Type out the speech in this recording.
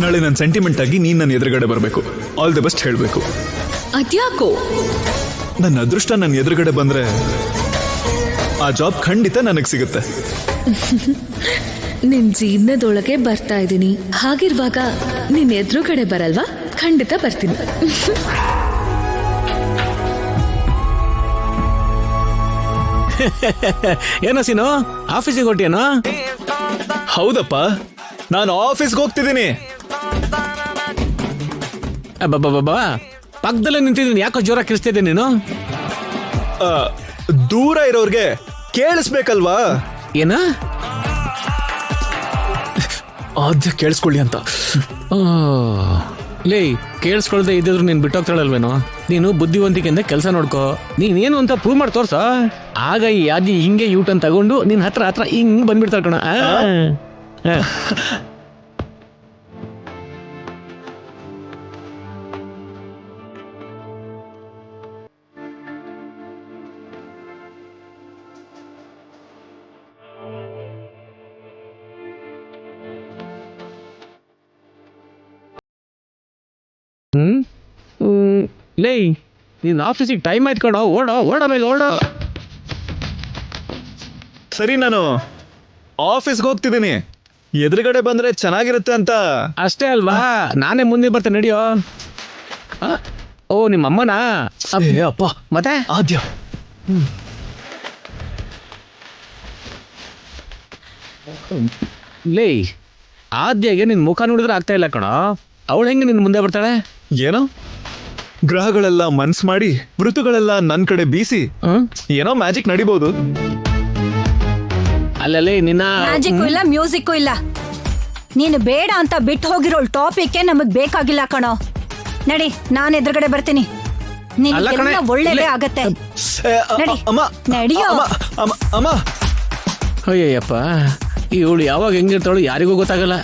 ನಾಳೆ ನನ್ನ ಸೆಂಟಿಮೆಂಟ್ ಆಗಿ ನೀನ್ ನನ್ನ ಎದುರುಗಡೆ ಬರಬೇಕು, ಆಲ್ ದಿ ಬೆಸ್ಟ್ ಹೇಳಬೇಕು. ಅದ್ಯಾಕೋ? ನನ್ನ ಅದೃಷ್ಟ ನನ್ನ ಎದುರುಗಡೆ ಬಂದ್ರೆ ಆ ಜಾಬ್ ಖಂಡಿತ ನನಗೆ ಸಿಗುತ್ತೆ. ನಿನ್ ಜೀವನದೊಳಗೆ ಬರ್ತಾ ಇದ್ದೀನಿ, ಹಾಗಿರುವಾಗ ನಿನ್ ಎದುರುಗಡೆ ಬರಲ್ವಾ? ಖಂಡಿತ ಬರ್ತೀನಿ. ಏನೋ ಸೀನು, ಆಫೀಸಿಗೆ ಹೊಟ್ಟಿಯೇನೋ? ಹೌದಪ್ಪ, ನಾನು ಆಫೀಸ್ಗೆ ಹೋಗ್ತಿದ್ದೀನಿ. ಬಾಬಾ, ಪಕ್ಕದಲ್ಲೇ ನಿಂತಿದ್ದೀನಿ, ಯಾಕೋ ಜೋರ ಕಿರಿಸ್ತಿದ್ದೆ ನೀನು? ದೂರ ಇರೋರ್ಗೆ ಕೇಳಿಸ್ಬೇಕಲ್ವಾ? ಏನ ಆದ್ಯ ಕೇಳಿಸ್ಕೊಳ್ಳಿ ಅಂತ. ಲೇ, ಕೇಳಿಸ್ಕೊಳ್ದೆ ಇದ್ದಿದ್ರು ನೀನ್ ಬಿಟ್ಟೋಗ್ತಾಳಲ್ವೇನೋ? ನೀನು ಬುದ್ಧಿವಂತಿಕೆಯಿಂದ ಕೆಲಸ ನೋಡ್ಕೋ. ನೀನೇನು ಅಂತ ಪ್ರೂವ್ ಮಾಡಿ ತೋರ್ಸ, ಆಗ ಈ ಯಾದಿ ಹಿಂಗೆ ಯೂಟನ್ ತಗೊಂಡು ನಿನ್ ಹತ್ರ ಹಿಂಗ್ ಬಂದ್ಬಿಡ್ತಾಳ ಕಣ. ಲೇ, ನೀನ್ ಆಫೀಸಿಗೆ ಟೈಮ್ ಆಯ್ತು ಕಣೋ, ಓಡ ಮೇಲೆ ಓಡ. ಸರಿ, ನಾನು ಆಫೀಸ್ಗೆ ಹೋಗ್ತಿದ್ದೀನಿ, ಎದುರುಗಡೆ ಬಂದ್ರೆ ಚೆನ್ನಾಗಿರುತ್ತೆ ಅಂತ. ಅಷ್ಟೇ ಅಲ್ವಾ, ನಾನೇ ಮುಂದೆ ಬರ್ತೇನೆ, ನಡಿಯೋ. ಓ, ನಿಮ್ಮ ಅಮ್ಮನಾ? ಅಪ್ಪ, ಮತ್ತೆ ಆದ್ಯ ಲೇ, ಆದ್ಯಾಗೆ ನಿನ್ ಮುಖ ನೋಡಿದ್ರೆ ಆಗ್ತಾ ಇಲ್ಲ ಕಣೋ. ಅವಳು ಹೆಂಗೆ ನಿನ್ ಮುಂದೆ ಬರ್ತಾಳೆ? ಏನೋ ಗ್ರಹಗಳೆಲ್ಲ ಮನ್ಸ್ ಮಾಡಿ ಋತುಗಳೆಲ್ಲ ನನ್ ಕಡೆ ಬೀಸಿ ಏನೋ ಮ್ಯಾಜಿಕ್ ನಡಿಬಹುದು. ಅಲ್ಲಲೇ, ನಿನ್ನ ಮ್ಯಾಜಿಕ್ ಇಲ್ಲ, ಮ್ಯೂಸಿಕ್ ಇಲ್ಲ. ನೀನು ಬೇಡ ಅಂತ ಬಿಟ್ಟು ಹೋಗಿರೋ ಟಾಪಿಕ್ ನಮಗ್ ಬೇಕಾಗಿಲ್ಲ ಕಣೋ. ನಡಿ, ನಾನು ಎದುರುಗಡೆ ಬರ್ತೀನಿ. ನಿನಗೆಲ್ಲ ಒಳ್ಳೇದೇ ಆಗತ್ತೆ. ನಡಿ, ನಡಿಯೋ. ಅಮ್ಮ, ಅಯ್ಯಯ್ಯಪ್ಪ, ಇವಳು ಯಾವಾಗ ಹೆಂಗಿರ್ತಾಳು ಯಾರಿಗೂ ಗೊತ್ತಾಗಲ್ಲ.